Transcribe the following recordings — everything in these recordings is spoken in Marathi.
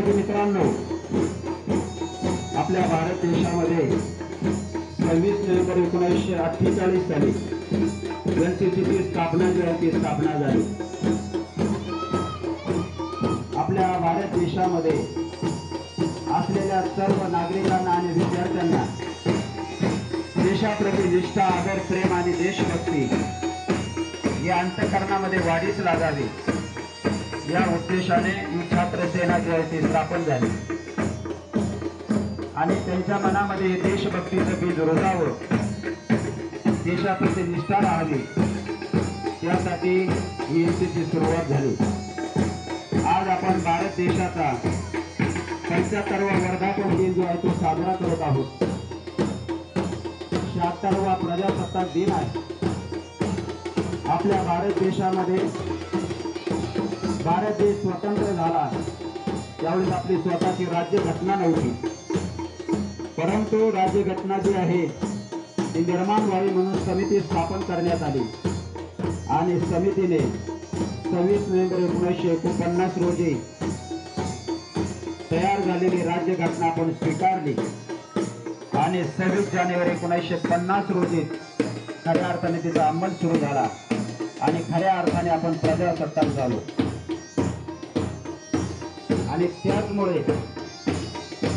विद्यार्थी मित्रांनो, आपल्या भारत देशामध्ये 26 नोव्हेंबर 1948 साली एनसीसीची स्थापना झाली. आपल्या भारत देशामध्ये असलेल्या सर्व नागरिकांना आणि विद्यार्थ्यांना देशाप्रती निष्ठा, आदर, प्रेम आणि देशभक्ती या अंतःकरणामध्ये वाढीस लागावी या उद्देशाने ही छात्र सेना जी आहे ती स्थापन झाली आणि त्यांच्या मनामध्ये देशभक्तीचं बीज रुजावं, देशाप्रती निष्ठा राहावी यासाठी ही एनसीसी सुरुवात झाली. आज आपण भारत देशाचा 75वा वर्धापन दिन जो आहे तो साजरा करत आहोत. 76वा प्रजासत्ताक दिन आहे. आपल्या भारत देशामध्ये भारत देश स्वतंत्र झाला त्यावेळेस आपली स्वतःची राज्यघटना नव्हती, परंतु राज्यघटना जी आहे ती निर्माण व्हावी म्हणून समिती स्थापन करण्यात आली आणि समितीने 26 नोव्हेंबर 1949 रोजी तयार झालेली राज्यघटना आपण स्वीकारली आणि 26 जानेवारी 1950 रोजी खऱ्या अर्थाने तिचा अंमल सुरू झाला आणि खऱ्या अर्थाने आपण प्रजासत्ताक झालो. आणि त्याचमुळे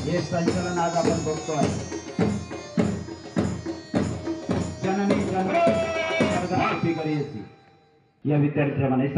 हे संचलन आज आपण बघतोय. जननी जननी या विद्यार्थ्याप्रमाणे